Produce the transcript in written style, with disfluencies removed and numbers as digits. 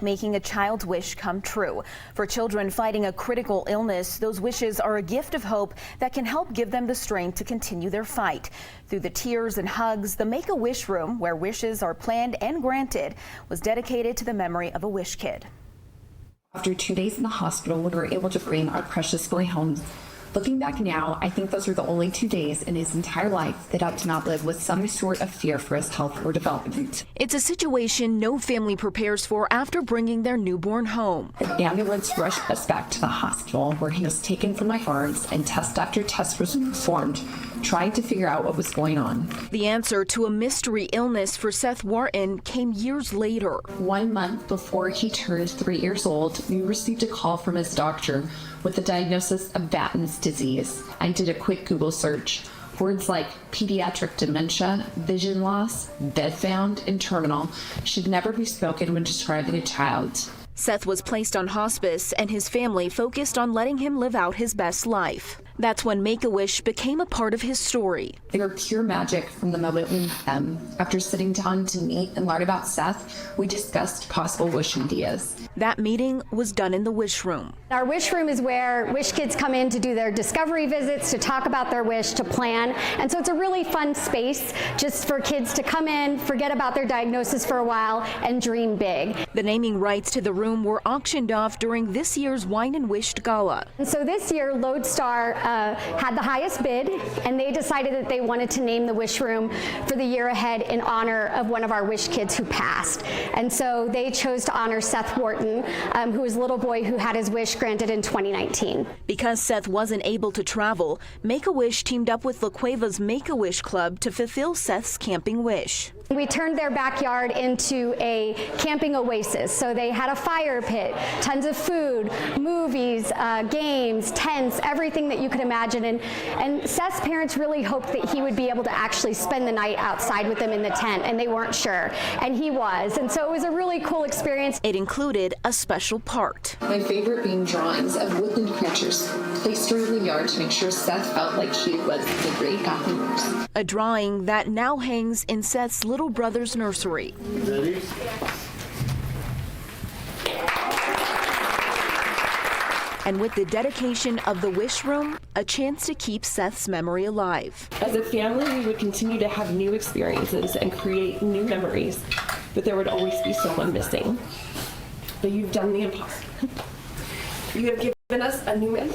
making a child's wish come true. For children fighting a critical illness, those wishes are a gift of hope that can help give them the strength to continue their fight. Through the tears and hugs, the Make-A-Wish room, where wishes are planned and granted, was dedicated to the memory of a wish kid. After 2 days in the hospital, we were able to bring our precious boy home. Looking back now, I think those are the only 2 days in his entire life that I did not live with some sort of fear for his health or development. It's a situation no family prepares for after bringing their newborn home. The ambulance rushed us back to the hospital, where he was taken from my arms and test after test was performed, trying to figure out what was going on. The answer to a mystery illness for Seth Wharton came years later. 1 month before he turned 3 years old, we received a call from his doctor with the diagnosis of Batten's disease. I did a quick Google search. Words like pediatric dementia, vision loss, bedbound, and terminal should never be spoken when describing a child. Seth was placed on hospice, and his family focused on letting him live out his best life. That's when Make-A-Wish became a part of his story. They were pure magic from the moment we met them. After sitting down to meet and learn about Seth, we discussed possible wish ideas. That meeting was done in the wish room. Our wish room is where wish kids come in to do their discovery visits, to talk about their wish, to plan. And so it's a really fun space just for kids to come in, forget about their diagnosis for a while, and dream big. The naming rights to the room were auctioned off during this year's Wine and Wished Gala. And so this year, Lodestar had the highest bid, and they decided that they wanted to name the wish room for the year ahead in honor of one of our wish kids who passed. And so they chose to honor Seth Wharton, who was a little boy who had his wish granted in 2019. Because Seth wasn't able to travel, Make-A-Wish teamed up with La Cueva's Make-A-Wish Club to fulfill Seth's camping wish. We turned their backyard into a camping oasis. So they had a fire pit, tons of food, movies, games, tents, everything that you could imagine. And Seth's parents really hoped that he would be able to actually spend the night outside with them in the tent, and they weren't sure. And he was. And so it was a really cool experience. It included a special part. My favorite being drawings of woodland creatures placed around the yard to make sure Seth felt like he was the great outdoors. A drawing that now hangs in Seth's little brother's nursery. Ready? And with the dedication of the wish room, a chance to keep Seth's memory alive. As a family, we would continue to have new experiences and create new memories, but there would always be someone missing. But you've done the impossible. You have given us a new man.